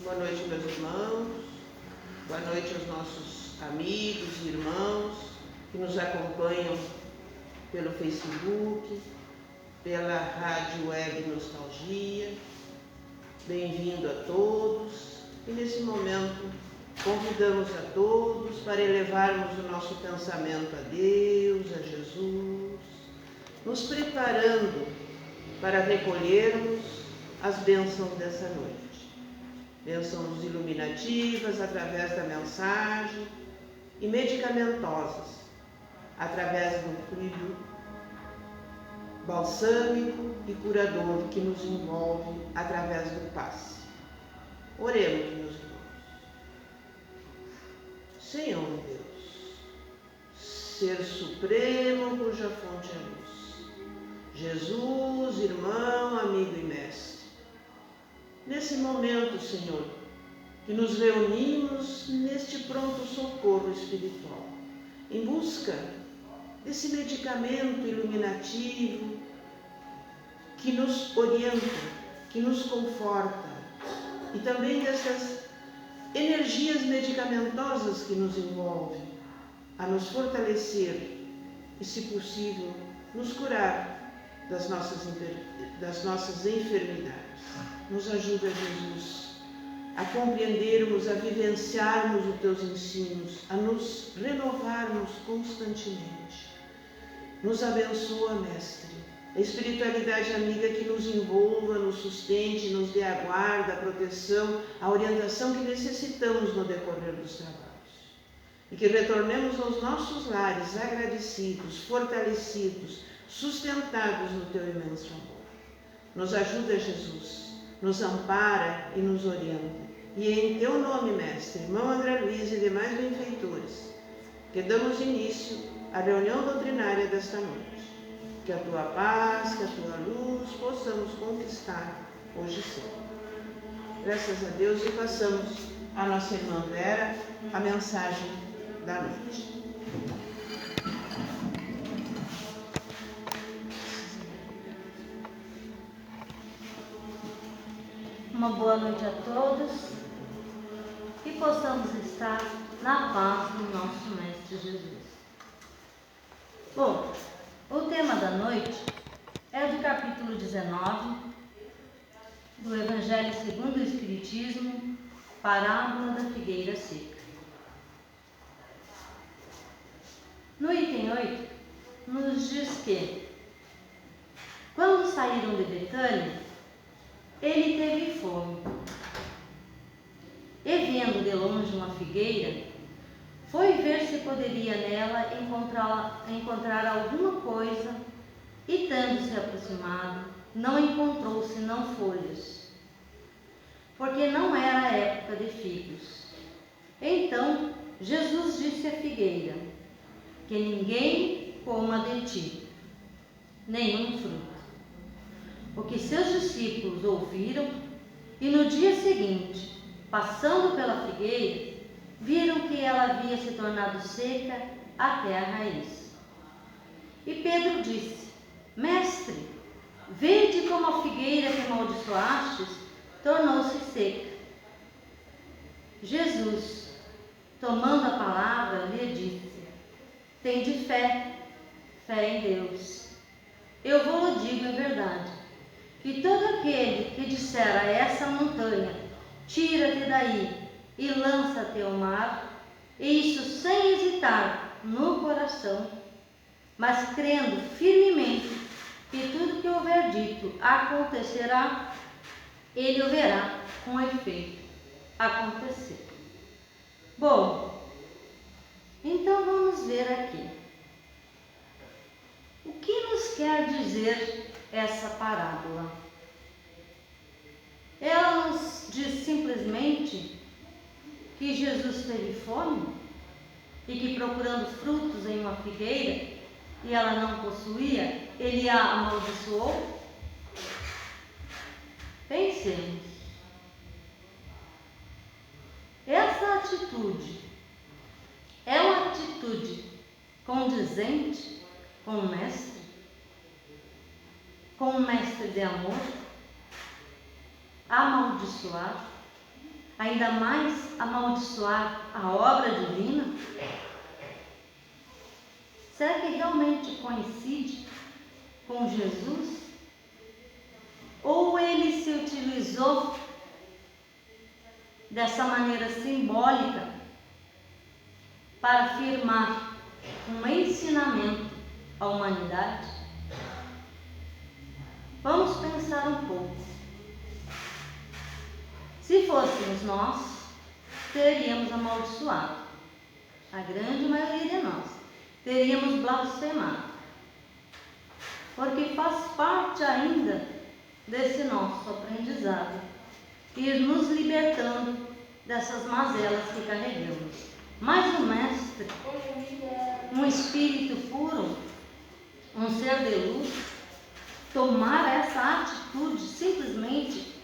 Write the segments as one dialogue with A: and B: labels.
A: Boa noite, meus irmãos. Boa noite aos nossos amigos e irmãos que nos acompanham pelo Facebook, pela Rádio Web Nostalgia. Bem-vindo a todos. E nesse momento convidamos a todos para elevarmos o nosso pensamento a Deus, a Jesus, nos preparando para recolhermos as bênçãos dessa noite. Bênçãos iluminativas através da mensagem e medicamentosas através do fluido balsâmico e curador que nos envolve através do passe. Oremos, meus irmãos. Senhor Deus, Ser Supremo cuja fonte é luz, Jesus, irmão, amigo e mestre, nesse momento, Senhor, que nos reunimos neste pronto socorro espiritual, em busca desse medicamento iluminativo que nos orienta, que nos conforta, e também dessas energias medicamentosas que nos envolvem, a nos fortalecer e, se possível, nos curar das nossas enfermidades. Nos ajuda, Jesus, a compreendermos, a vivenciarmos os teus ensinos, a nos renovarmos constantemente. Nos abençoa, Mestre, a espiritualidade amiga que nos envolva, nos sustente, nos dê a guarda, a proteção, a orientação que necessitamos no decorrer dos trabalhos. E que retornemos aos nossos lares agradecidos, fortalecidos, sustentados no teu imenso amor. Nos ajuda, Jesus, nos ampara e nos orienta. E é em teu nome, Mestre, irmão André Luiz e demais benfeitores, que damos início à reunião doutrinária desta noite. Que a tua paz, que a tua luz possamos conquistar hoje e sempre. Graças a Deus, e passamos à nossa irmã Vera a mensagem da noite.
B: Uma boa noite a todos, que possamos estar na paz do nosso Mestre Jesus. Bom, o tema da noite é do capítulo 19 do Evangelho segundo o Espiritismo, Parábola da Figueira Seca. No item 8, nos diz que, quando saíram de Betânia, ele teve fome, e vendo de longe uma figueira, foi ver se poderia nela encontrar alguma coisa, e tendo se aproximado, não encontrou senão folhas, porque não era a época de figos. Então Jesus disse à figueira: que ninguém coma de ti nenhum fruto. O que seus discípulos ouviram, e no dia seguinte, passando pela figueira, viram que ela havia se tornado seca até a raiz. E Pedro disse: Mestre, vede como a figueira que amaldiçoastes tornou-se seca. Jesus, tomando a palavra, lhe disse: Tende fé em Deus. Eu vos digo a verdade, que todo aquele que disser a essa montanha: tira-te daí e lança-te ao mar, e isso sem hesitar no coração, mas crendo firmemente que tudo que houver dito acontecerá, ele o verá com efeito acontecer. Bom, então vamos ver aqui. O que nos quer dizer essa parábola? Ela nos diz simplesmente que Jesus teve fome e que, procurando frutos em uma figueira e ela não possuía, ele a amaldiçoou? Pensemos. Essa atitude é uma atitude condizente com o Mestre? Com o Mestre de amor? Amaldiçoar? ainda mais amaldiçoar a obra divina? Será que realmente coincide com Jesus? Ou ele se utilizou dessa maneira simbólica para afirmar um ensinamento à humanidade? Vamos pensar um pouco. Se fôssemos nós, teríamos amaldiçoado. A grande maioria de nós teríamos blasfemado. Porque faz parte ainda desse nosso aprendizado ir nos libertando dessas mazelas que carregamos. Mas o Mestre, um espírito puro, um ser de luz, tomar essa atitude simplesmente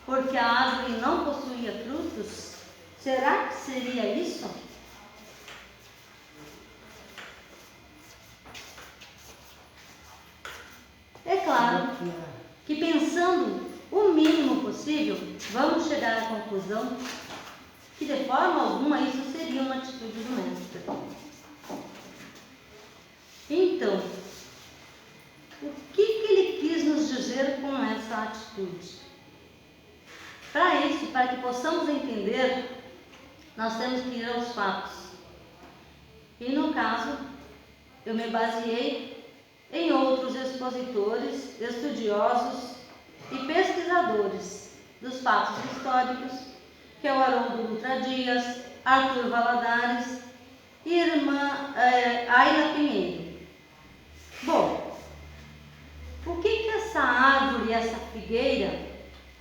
B: porque a árvore não possuía frutos, será que seria isso? É claro que, pensando o mínimo possível, vamos chegar à conclusão que de forma alguma isso seria uma atitude do Mestre. Então, o que ele quis nos dizer com essa atitude? Para isso, para que possamos entender, nós temos que ir aos fatos. E no caso, eu me baseei em outros expositores, estudiosos e pesquisadores dos fatos históricos, que é o Haroldo Dutra Dias, Arthur Valadares e a irmã Ayla Pinheiro. Bom, o que essa árvore, essa figueira,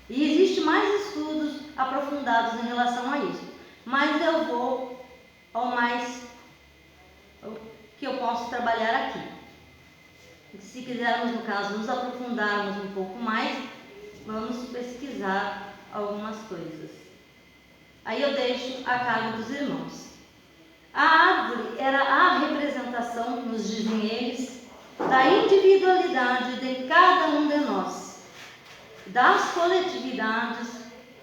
B: e existem mais estudos aprofundados em relação a isso, mas eu vou ao mais que eu posso trabalhar aqui. Se quisermos, no caso, nos aprofundarmos um pouco mais, vamos pesquisar algumas coisas. Aí eu deixo a cargo dos irmãos. A árvore era a representação, nos dizem eles, da individualidade de cada um de nós, das coletividades,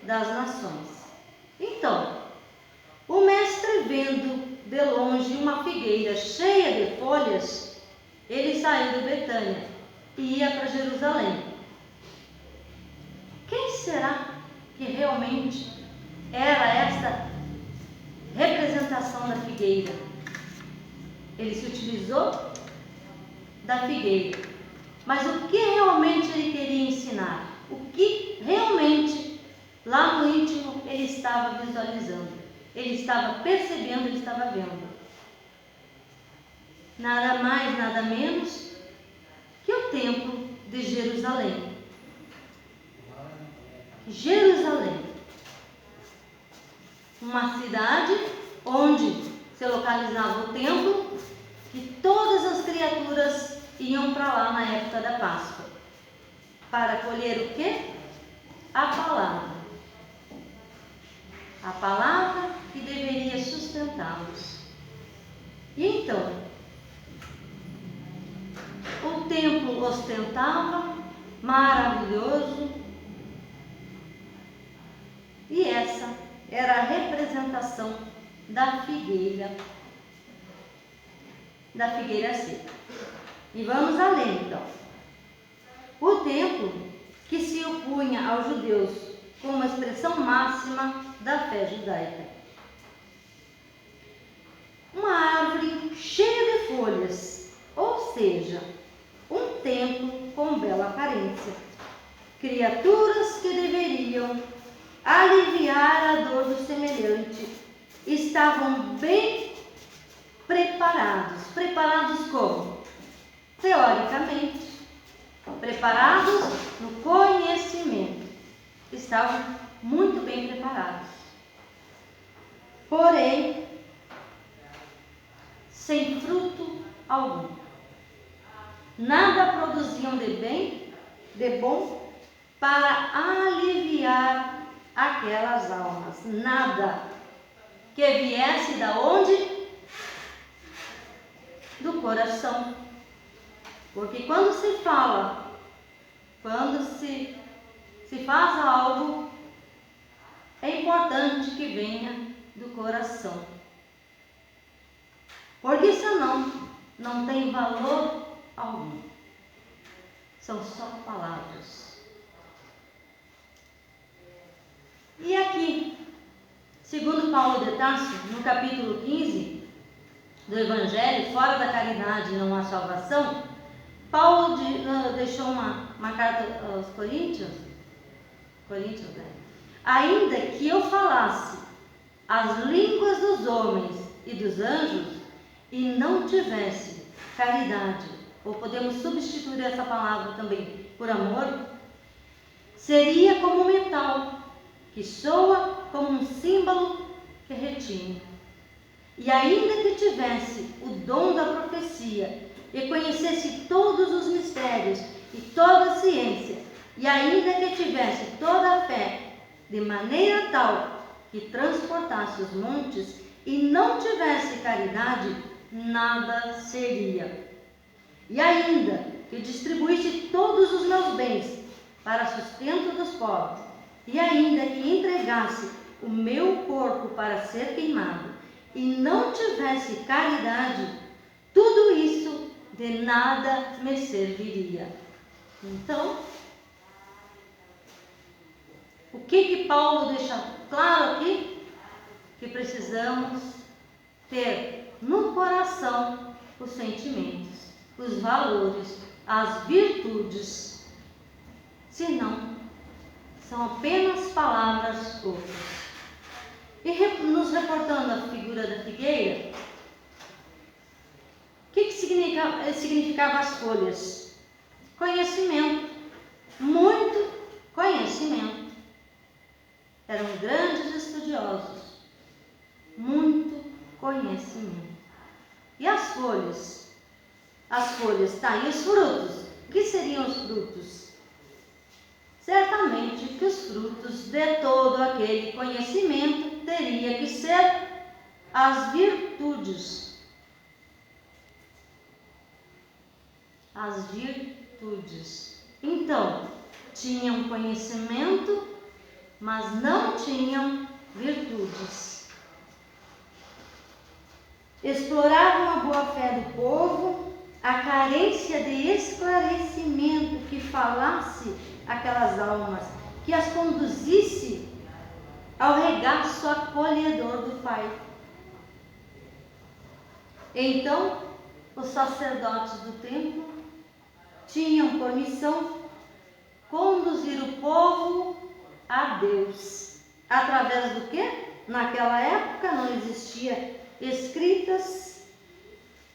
B: das nações. Então, o Mestre, vendo de longe uma figueira cheia de folhas, ele saiu de Betânia e ia para Jerusalém. Quem será que realmente era esta representação da figueira? Ele se utilizou da figueira, mas o que realmente ele queria ensinar? O que realmente lá no íntimo ele estava visualizando, ele estava percebendo, ele estava vendo? Nada mais, nada menos que o Templo de Jerusalém. Jerusalém, uma cidade onde se localizava o templo, e todas as criaturas iam para lá na época da Páscoa para colher o quê? A palavra. A palavra que deveria sustentá-los. E então, o templo ostentava, maravilhoso, e essa era a representação da figueira seca. E vamos além, então. O templo que se opunha aos judeus como expressão máxima da fé judaica. Uma árvore cheia de folhas, ou seja, um templo com bela aparência. Criaturas que deveriam aliviar a dor do semelhante estavam bem preparados. Preparados como? Teoricamente, preparados no conhecimento. Estavam muito bem preparados. Porém, sem fruto algum. Nada produziam de bem, de bom, para aliviar aquelas almas. Nada que viesse da onde? Do coração. Porque quando se fala, quando se faz algo, é importante importante que venha do coração. Porque senão não tem valor algum. São só palavras. E aqui, segundo Paulo de Tarso, no capítulo 15 do Evangelho, fora da caridade não há salvação, Paulo deixou uma carta aos Coríntios, ainda que eu falasse as línguas dos homens e dos anjos e não tivesse caridade, ou podemos substituir essa palavra também por amor, seria como metal que soa como um símbolo que retine. E ainda que tivesse o dom da profecia e conhecesse todos os mistérios e toda a ciência, e ainda que tivesse toda a fé, de maneira tal que transportasse os montes e não tivesse caridade, nada seria. E ainda que distribuísse todos os meus bens para sustento dos pobres, e ainda que entregasse o meu corpo para ser queimado, e não tivesse caridade, tudo isso de nada me serviria. Então, o que Paulo deixa claro aqui? Que precisamos ter no coração os sentimentos, os valores, as virtudes. Senão, são apenas palavras ocas. E nos reportando a figura da figueira, o que significava as folhas? Conhecimento, muito conhecimento. Eram grandes estudiosos, muito conhecimento. E as folhas? As folhas, tá, e os frutos? O que seriam os frutos? Certamente que os frutos de todo aquele conhecimento teria que ser as virtudes. As virtudes. Então, tinham conhecimento, mas não tinham virtudes. Exploravam a boa-fé do povo, a carência de esclarecimento que falasse aquelas almas, que as conduzisse ao regaço acolhedor do Pai. Então, os sacerdotes do templo tinham por missão conduzir o povo a Deus. Através do quê? Naquela época não existia escritas,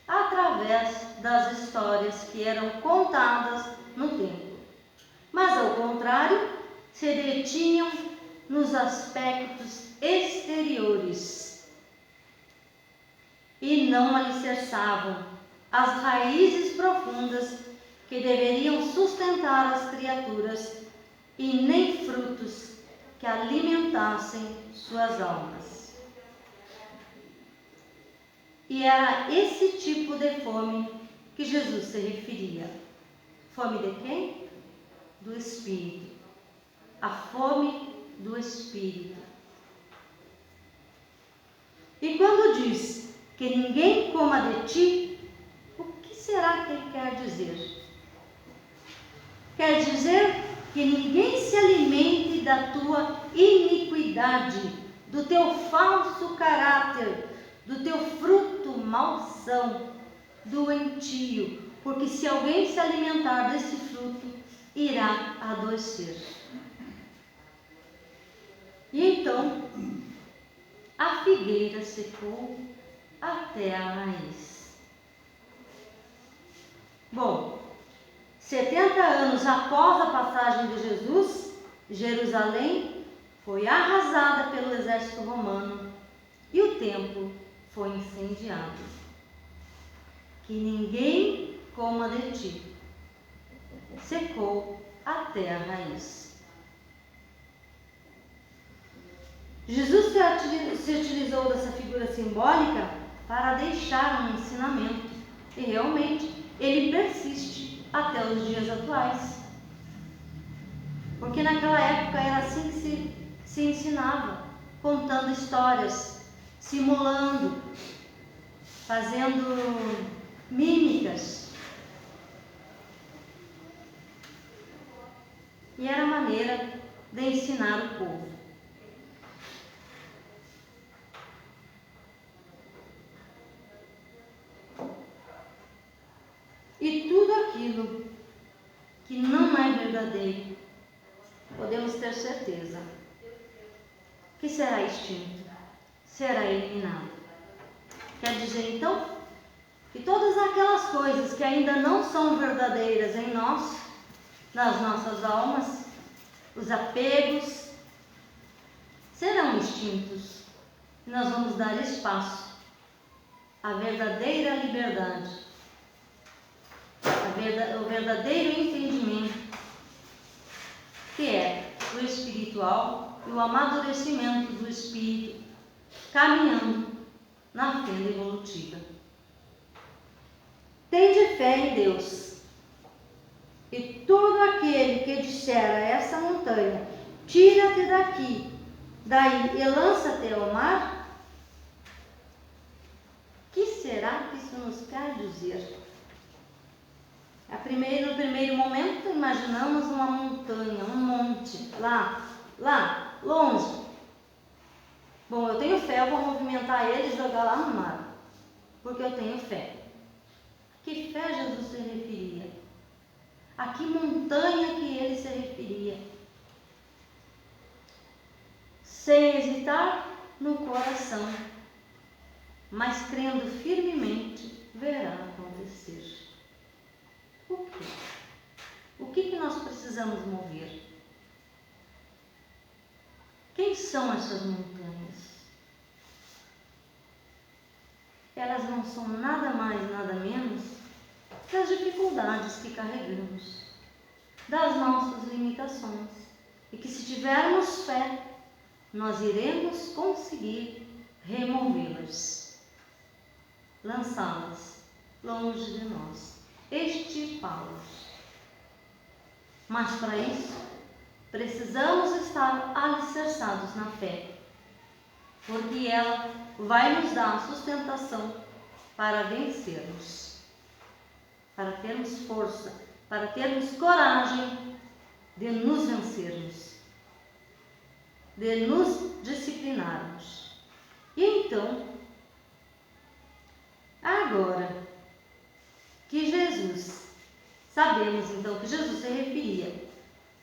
B: através das histórias que eram contadas no templo. Mas, ao contrário, se detinham nos aspectos exteriores e não alicerçavam as raízes profundas que deveriam sustentar as criaturas e nem frutos que alimentassem suas almas. E era esse tipo de fome que Jesus se referia. Fome de quem? Do Espírito. A fome do Espírito. E quando diz que ninguém coma de ti, o que será que ele quer dizer? Quer dizer que ninguém se alimente da tua iniquidade, do teu falso caráter, do teu fruto malsão, doentio, porque se alguém se alimentar desse fruto, irá adoecer. E então, a figueira secou até a raiz. Bom, 70 anos após a passagem de Jesus, Jerusalém foi arrasada pelo exército romano e o templo foi incendiado. Que ninguém coma de ti. Secou até a raiz. Jesus se utilizou dessa figura simbólica para deixar um ensinamento e realmente ele persiste até os dias atuais. Porque naquela época era assim que se ensinava. contando histórias, simulando, fazendo mímicas. E era a maneira de ensinar o povo. E tudo aquilo que não é verdadeiro, podemos ter certeza que será extinto, será eliminado. Quer dizer, então, que todas aquelas coisas que ainda não são verdadeiras em nós, nas nossas almas, os apegos, serão extintos. E nós vamos dar espaço à verdadeira liberdade, o verdadeiro entendimento, que é o espiritual e o amadurecimento do espírito, caminhando na fenda evolutiva. Tende fé em Deus, e todo aquele que disser a essa montanha, tira-te daqui, daí e lança-te ao mar, que será que isso nos quer dizer? No primeiro momento, imaginamos uma montanha, um monte, lá, longe. Bom, eu tenho fé, eu vou movimentar ele e jogar lá no mar, porque eu tenho fé. Que fé Jesus se referia? A que montanha que ele se referia? Sem hesitar no coração, mas crendo firmemente, verá acontecer. O quê? O que nós precisamos mover? Quem são essas montanhas? Elas não são nada mais, nada menos que as dificuldades que carregamos, das nossas limitações, e que se tivermos fé, nós iremos conseguir removê-las, lançá-las longe de nós, extirpá-las. Mas para isso, precisamos estar alicerçados na fé, porque ela vai nos dar a sustentação para vencermos, para termos força, para termos coragem de nos vencermos, de nos disciplinarmos. E então, agora que Jesus, sabemos então que Jesus se referia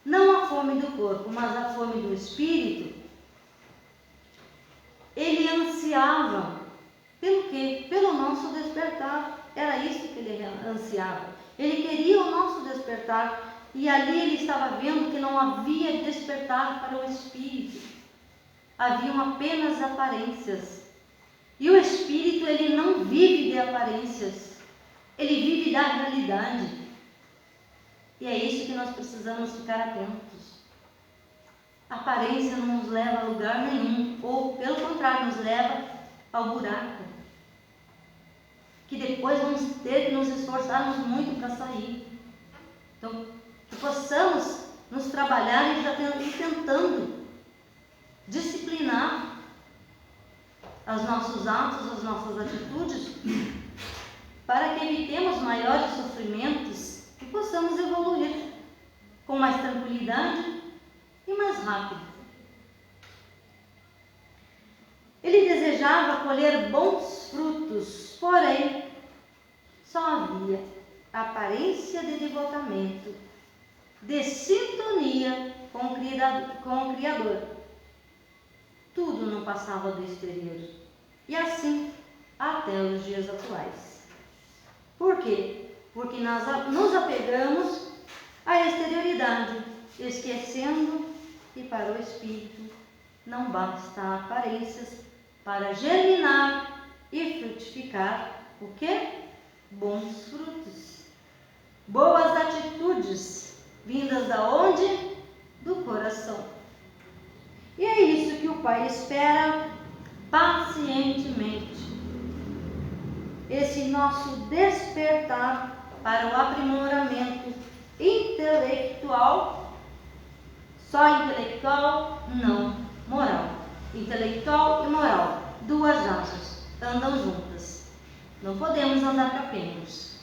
B: não à fome do corpo, mas à fome do espírito, ele ansiava pelo quê? Pelo nosso despertar. Era isso que ele ansiava. Ele queria o nosso despertar, e ali ele estava vendo que não havia despertar para o espírito. Haviam apenas aparências. E o espírito, ele não vive de aparências. Ele vive da realidade. E é isso que nós precisamos ficar atentos. A aparência não nos leva a lugar nenhum, ou pelo contrário, nos leva ao buraco, que depois vamos ter que nos esforçarmos muito para sair. Então, que possamos nos trabalhar e já ir tentando disciplinar os nossos atos, as nossas atitudes, para que evitemos maiores sofrimentos e possamos evoluir com mais tranquilidade e mais rápido. Ele desejava colher bons frutos, porém só havia aparência de devotamento, de sintonia com o Criador. Tudo não passava do exterior, e assim até os dias atuais. Por quê? Porque nós nos apegamos à exterioridade, esquecendo que para o espírito não basta aparências para germinar e frutificar o quê? Bons frutos, boas atitudes, vindas da onde? Do coração. E é isso que o Pai espera pacientemente. Esse nosso despertar para o aprimoramento intelectual, só intelectual, não moral. intelectual e moral. Duas asas andam juntas. Não podemos andar capengas.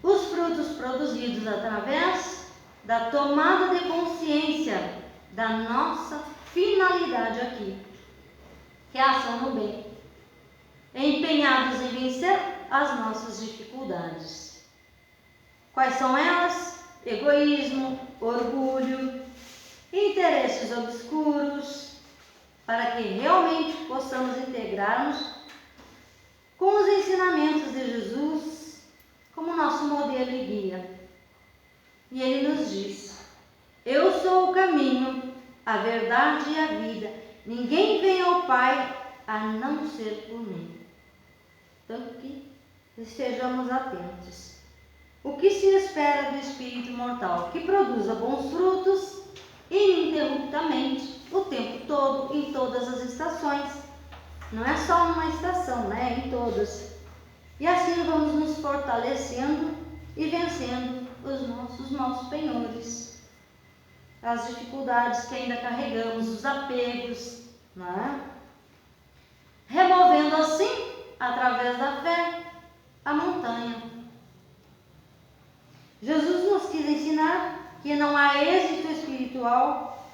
B: Os frutos produzidos através da tomada de consciência da nossa finalidade aqui, que é a ação no bem, empenhados em vencer as nossas dificuldades. Quais são elas? Egoísmo, orgulho, interesses obscuros, para que realmente possamos integrar-nos com os ensinamentos de Jesus como nosso modelo e guia. E ele nos diz: eu sou o caminho, a verdade e a vida. Ninguém vem ao Pai a não ser por mim. Então que estejamos atentos. O que se espera do espírito mortal? Que produza bons frutos ininterruptamente, o tempo todo, em todas as estações. Não é só numa estação, né? Em todas. E assim vamos nos fortalecendo e vencendo os nossos penhores, as dificuldades que ainda carregamos, os apegos, né? Removendo assim, através da fé, a montanha. Jesus nos quis ensinar que não há êxito espiritual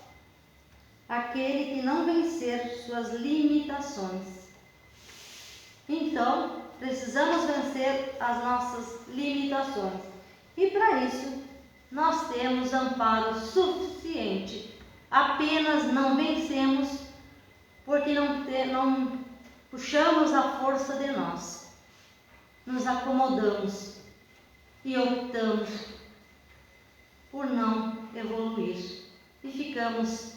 B: aquele que não vencer suas limitações. Então, precisamos vencer as nossas limitações. E para isso, nós temos amparo suficiente. Apenas não vencemos porque não puxamos a força de nós. Nos acomodamos e optamos por não evoluir. E ficamos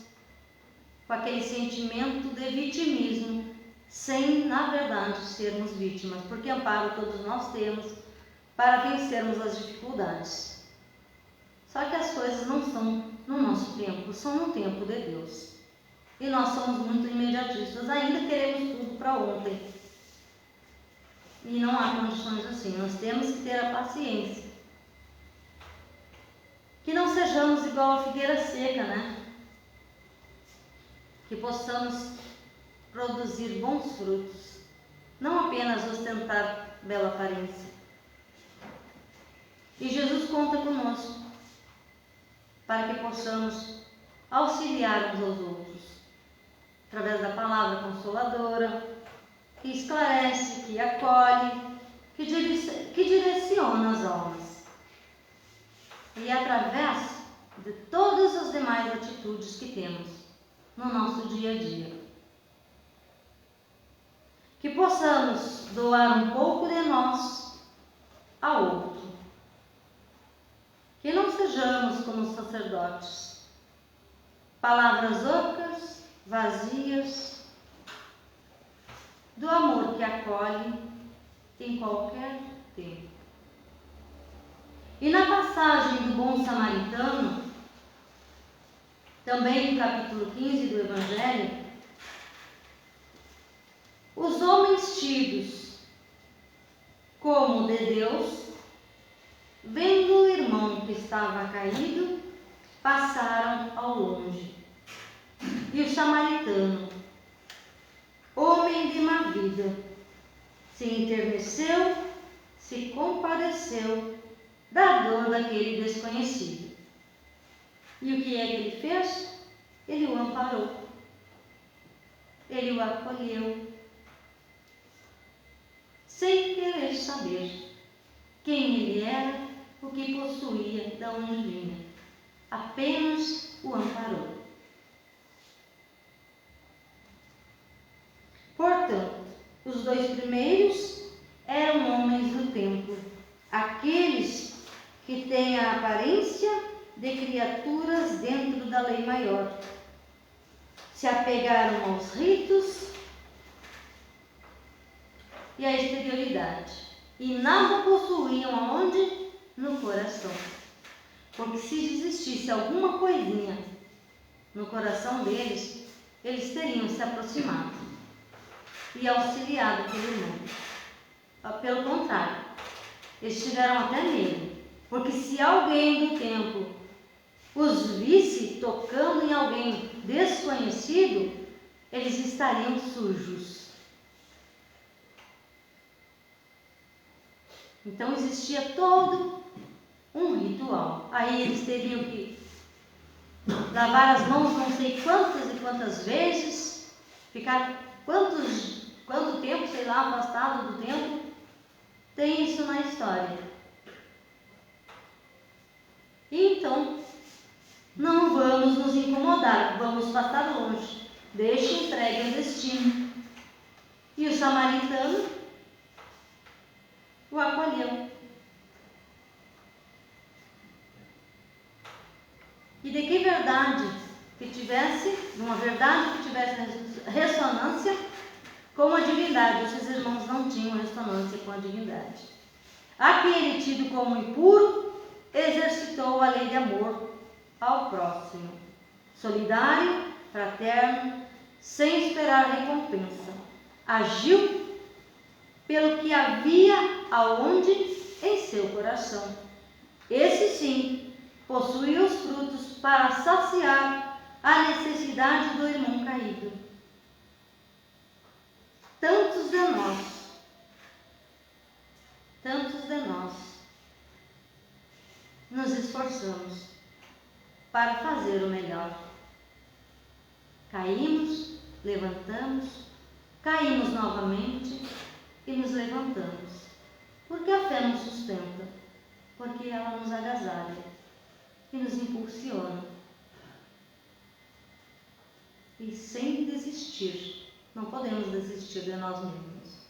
B: com aquele sentimento de vitimismo, sem, na verdade, sermos vítimas, porque amparo todos nós temos para vencermos as dificuldades. Só que as coisas não são no nosso tempo, são no tempo de Deus. E nós somos muito imediatistas, ainda queremos tudo para ontem. E não há condições assim, nós temos que ter a paciência. Que não sejamos igual a figueira seca, né? Que possamos produzir bons frutos, não apenas ostentar bela aparência. E Jesus conta conosco para que possamos auxiliar uns aos outros, através da palavra consoladora, que esclarece, que acolhe, que direciona as almas. E através de todas as demais atitudes que temos no nosso dia a dia. Que possamos doar um pouco de nós ao outro. Que não sejamos como sacerdotes, palavras ocas, vazias, do amor que acolhe em qualquer tempo. E na passagem do bom samaritano, também no capítulo 15 do Evangelho, os homens tidos como de Deus, vendo o irmão que estava caído, passaram ao longe. E o samaritano, homem de má vida, se enterneceu, se compadeceu da dor daquele desconhecido. E o que é que ele fez? Ele o amparou. Ele o acolheu, sem querer saber quem ele era, o que possuía, de onde vinha. Apenas o amparou. Portanto, os dois primeiros eram homens do tempo, aqueles que têm a aparência de criaturas dentro da lei maior. Se apegaram aos ritos e à exterioridade, e nada possuíam aonde? No coração. Porque se existisse alguma coisinha no coração deles, eles teriam se aproximado e auxiliado aquele irmão. Pelo contrário, eles tiveram até medo, porque se alguém do tempo os visse tocando em alguém desconhecido, eles estariam sujos. Então existia todo um ritual. Aí eles teriam que lavar as mãos não sei quantas e quantas vezes, ficar quanto tempo, sei lá, afastado do templo. Tem isso na história. E então, não vamos nos incomodar, vamos passar longe. Deixe entregue ao destino. E o samaritano o acolheu. E de que verdade que tivesse, uma verdade que tivesse ressonância com a divindade. Esses irmãos não tinham ressonância com a divindade. Aquele tido como impuro exercitou a lei de amor ao próximo, solidário, fraterno, sem esperar recompensa. Agiu pelo que havia aonde em seu coração. Esse sim possuía os frutos para saciar a necessidade do irmão caído. Tantos de nós nos esforçamos para fazer o melhor. Caímos, levantamos, caímos novamente e nos levantamos. Porque a fé nos sustenta, porque ela nos agasalha e nos impulsiona. E sem desistir, não podemos desistir de nós mesmos.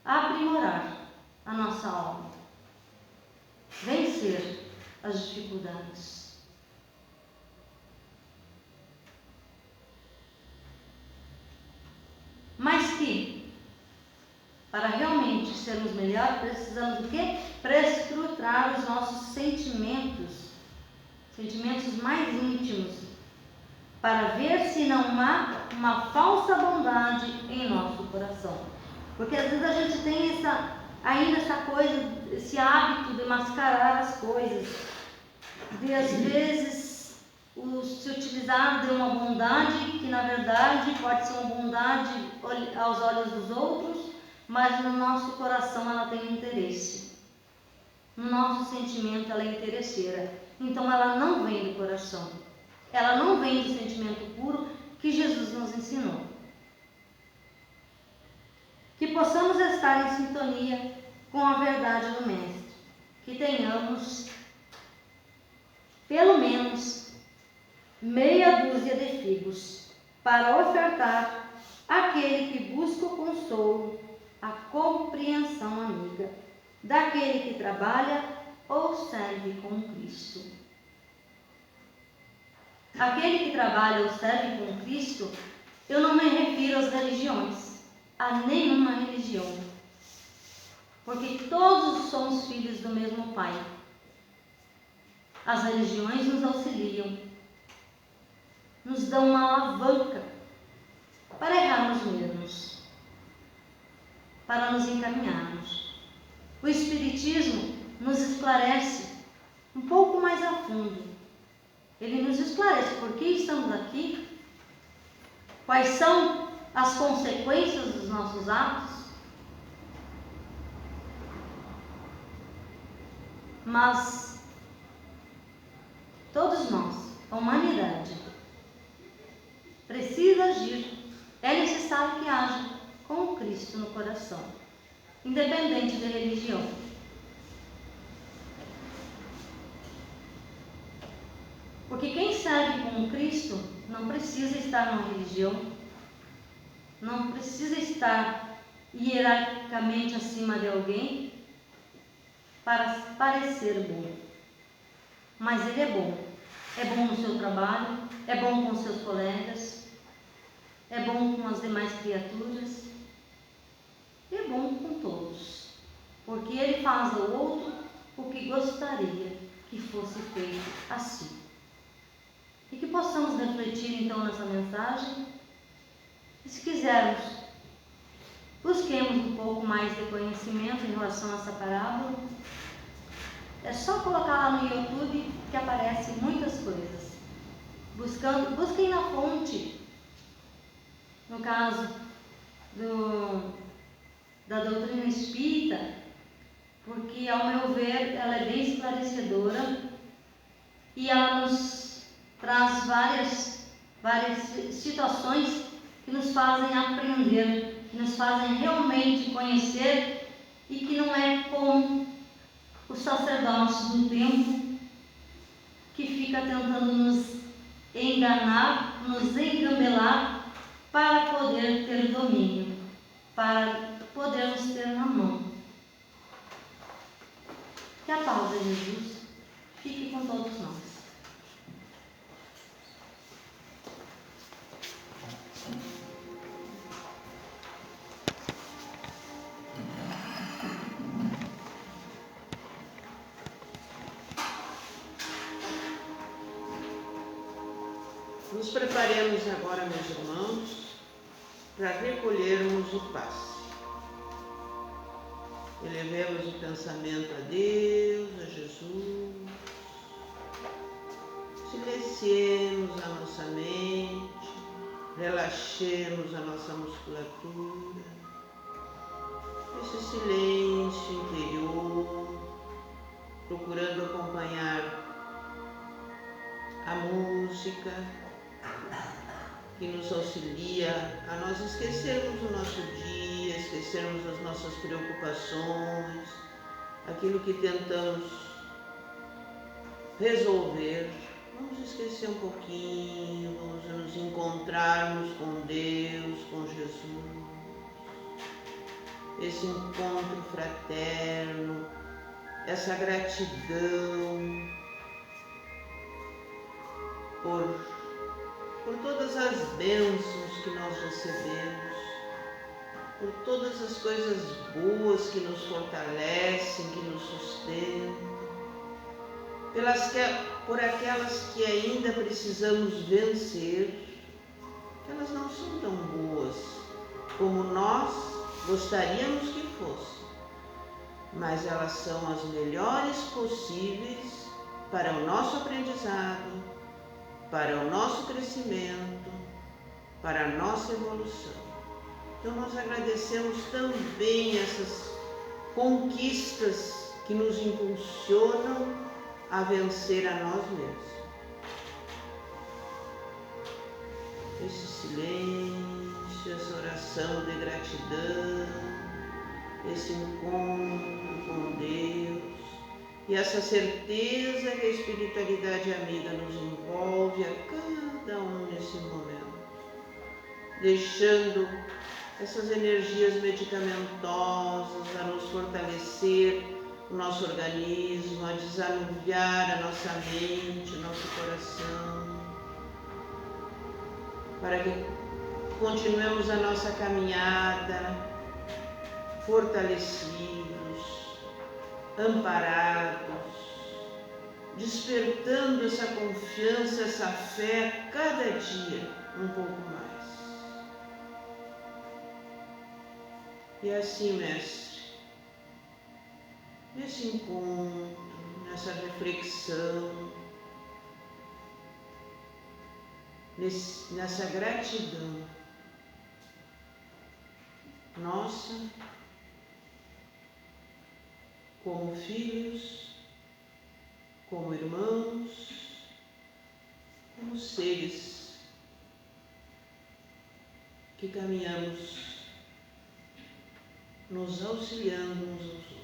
B: Aprimorar a nossa alma. Vencer as dificuldades. Mas que, para realmente sermos melhores, precisamos do quê? Prescrutar os nossos sentimentos mais íntimos, para ver se não há uma falsa bondade em nosso coração. Porque às vezes a gente tem ainda essa coisa, esse hábito de mascarar as coisas, de às vezes se utilizar de uma bondade que na verdade pode ser uma bondade aos olhos dos outros, mas no nosso coração ela tem interesse. No nosso sentimento ela é interesseira. Então ela não vem do coração. Ela não vem do sentimento puro que Jesus nos ensinou. Que possamos estar em sintonia com a verdade do Mestre. Que tenhamos, pelo menos, meia dúzia de figos para ofertar àquele que busca o consolo, a compreensão amiga, daquele que trabalha ou serve com Cristo. Aquele que trabalha ou serve com Cristo, eu não me refiro às religiões, a nenhuma religião, porque todos somos filhos do mesmo Pai. As religiões nos auxiliam, nos dão uma alavanca para errarmos menos, para nos encaminharmos. O Espiritismo nos esclarece um pouco mais a fundo. Ele nos esclarece por que estamos aqui, quais são as consequências dos nossos atos. Mas todos nós, a humanidade, precisa agir. É necessário que haja com o Cristo no coração, independente de religião. Porque quem serve com o Cristo não precisa estar numa religião, não precisa estar hierarquicamente acima de alguém para parecer bom. Mas ele é bom. É bom no seu trabalho, é bom com seus colegas, é bom com as demais criaturas, é bom com todos. Porque ele faz ao outro o que gostaria que fosse feito a si. E que possamos refletir então nessa mensagem. E se quisermos, busquemos um pouco mais de conhecimento em relação a essa parábola. É só colocar lá no YouTube que aparecem muitas coisas. Busquem na fonte, no caso da doutrina espírita, porque, ao meu ver, ela é bem esclarecedora e ela nos traz várias situações que nos fazem aprender, que nos fazem realmente conhecer, e que não é como os sacerdotes do templo que fica tentando nos enganar, nos engambelar para poder ter domínio, para podermos ter na mão. Que a paz de Jesus fique com todos nós.
A: Nos preparemos agora, meus irmãos, para recolhermos o passe. Elevemos o pensamento a Deus, a Jesus. Silenciemos a nossa mente, relaxemos a nossa musculatura. Esse silêncio interior, procurando acompanhar a música que nos auxilia a nós esquecermos o nosso dia, esquecermos as nossas preocupações, aquilo que tentamos resolver. Vamos esquecer um pouquinho, vamos nos encontrarmos com Deus, com Jesus. Esse encontro fraterno, essa gratidão por todas as bênçãos que nós recebemos, por todas as coisas boas que nos fortalecem, que nos sustentam, por aquelas que ainda precisamos vencer, que elas não são tão boas como nós gostaríamos que fossem, mas elas são as melhores possíveis para o nosso aprendizado, para o nosso crescimento, para a nossa evolução. Então nós agradecemos também essas conquistas que nos impulsionam a vencer a nós mesmos. Esse silêncio, essa oração de gratidão, esse encontro com Deus e essa certeza que a espiritualidade amiga nos envolve a cada um nesse momento, deixando essas energias medicamentosas a nos fortalecer o nosso organismo, a desanuviar a nossa mente, o nosso coração, para que continuemos a nossa caminhada fortalecidos, amparados, despertando essa confiança, essa fé cada dia um pouco mais. E assim, mestre, nesse encontro, nessa reflexão, nessa gratidão nossa, como filhos, como irmãos, como seres que caminhamos nos auxiliando uns aos outros.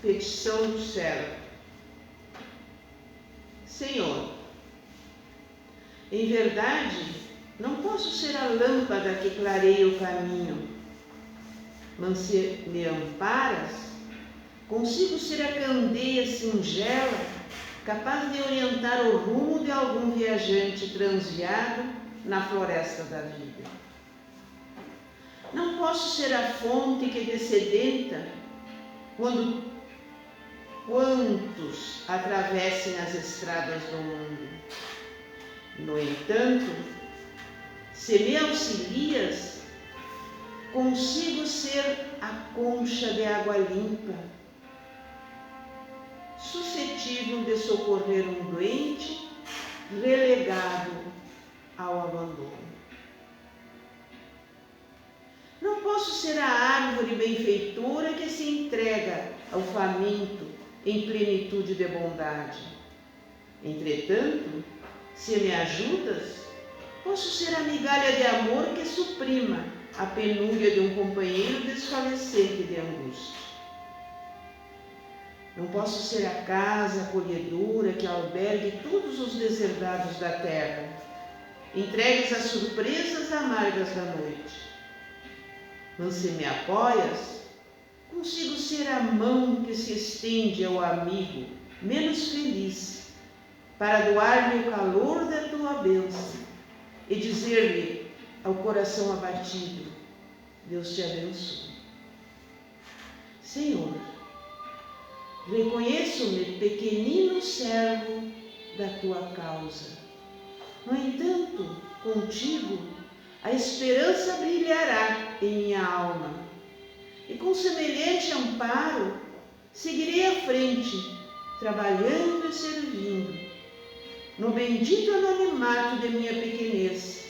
A: Petição do céu. Senhor, em verdade, não posso ser a lâmpada que clareia o caminho, mas se me amparas, consigo ser a candeia singela, capaz de orientar o rumo de algum viajante transviado na floresta da vida. Não posso ser a fonte que dessedenta quando quantos atravessem as estradas do mundo. No entanto, se me auxilias, consigo ser a concha de água limpa, suscetível de socorrer um doente relegado ao abandono. Não posso ser a árvore benfeitora que se entrega ao faminto em plenitude de bondade. Entretanto, se me ajudas, posso ser a migalha de amor que suprima a penúria de um companheiro desfalecente de angústia. Não posso ser a casa acolhedora que albergue todos os deserdados da terra, entregues às surpresas amargas da noite. Mas se me apoias, consigo ser a mão que se estende ao amigo menos feliz, para doar-lhe o calor da tua bênção e dizer-lhe ao coração abatido: Deus te abençoe. Senhor, reconheço-me pequenino servo da tua causa. No entanto, contigo, a esperança brilhará em minha alma, e com semelhante amparo seguirei à frente, trabalhando e servindo, no bendito anonimato de minha pequenez,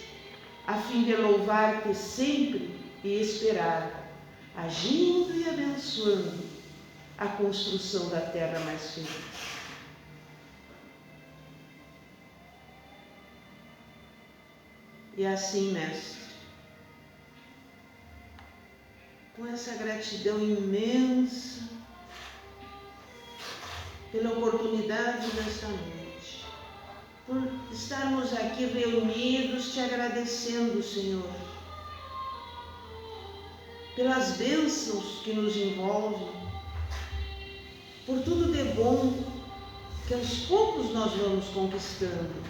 A: a fim de louvar-te sempre e esperar, agindo e abençoando a construção da terra mais feliz. E assim, Mestre, com essa gratidão imensa pela oportunidade desta noite, por estarmos aqui reunidos te agradecendo, Senhor, pelas bênçãos que nos envolvem, por tudo de bom que aos poucos nós vamos conquistando,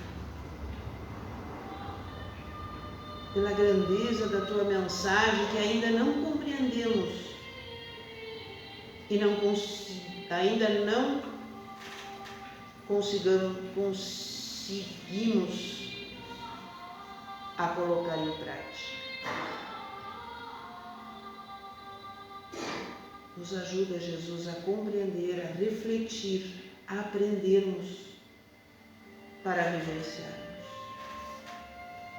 A: pela grandeza da tua mensagem que ainda não compreendemos e ainda não conseguimos a colocar em prática. Nos ajuda, Jesus, a compreender, a refletir, a aprendermos para vivenciarmos.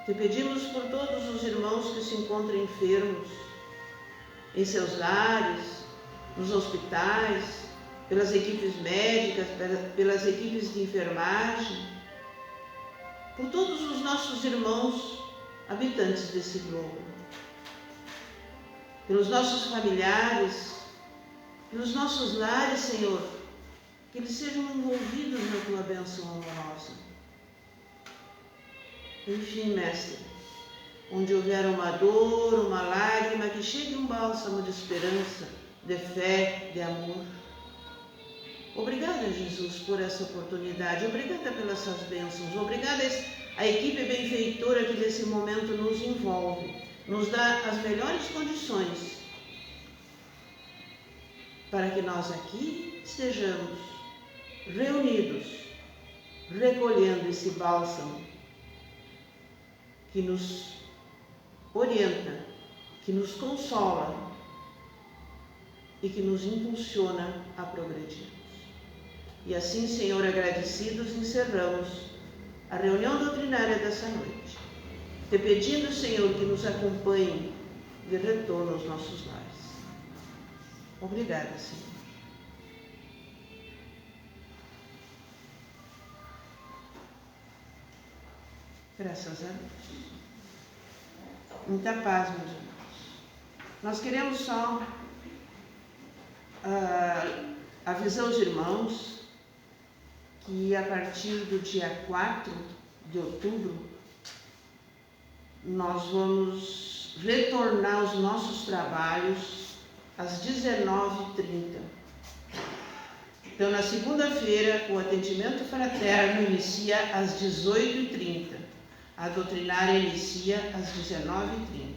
A: Te pedimos por todos os irmãos que se encontram enfermos, em seus lares, nos hospitais, pelas equipes médicas, pelas equipes de enfermagem, por todos os nossos irmãos habitantes desse globo, pelos nossos familiares, pelos nossos lares, Senhor, que eles sejam envolvidos na tua bênção amorosa. Enfim, Mestre, onde houver uma dor, uma lágrima, que chegue um bálsamo de esperança, de fé, de amor. Obrigada, Jesus, por essa oportunidade. Obrigada pelas suas bênçãos. Obrigada à equipe benfeitora que nesse momento nos envolve, nos dá as melhores condições para que nós aqui estejamos reunidos, recolhendo esse bálsamo que nos orienta, que nos consola e que nos impulsiona a progredirmos. E assim, Senhor, agradecidos, encerramos a reunião doutrinária dessa noite, te pedindo, Senhor, que nos acompanhe de retorno aos nossos lares. Obrigada, Senhor. Graças a Deus. Muita paz, meus irmãos. Nós queremos só avisar os irmãos que a partir do dia 4 de outubro nós vamos retornar aos nossos trabalhos às 19h30. Então, na segunda-feira, o atendimento fraterno inicia às 18h30. A doutrinária inicia às 19h30.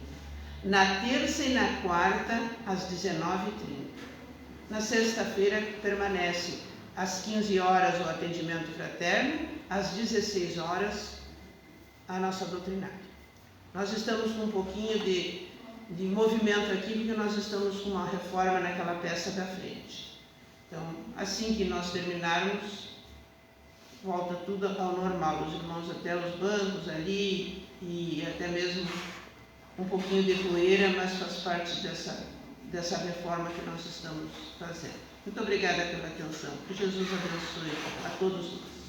A: Na terça e na quarta, às 19h30. Na sexta-feira, permanece às 15 horas o atendimento fraterno, às 16 horas a nossa doutrinária. Nós estamos com um pouquinho de de movimento aqui, porque nós estamos com uma reforma naquela peça da frente. Então, assim que nós terminarmos, volta tudo ao normal. Os irmãos até os bancos ali e até mesmo um pouquinho de poeira, mas faz parte dessa reforma que nós estamos fazendo. Muito obrigada pela atenção. Que Jesus abençoe a todos nós.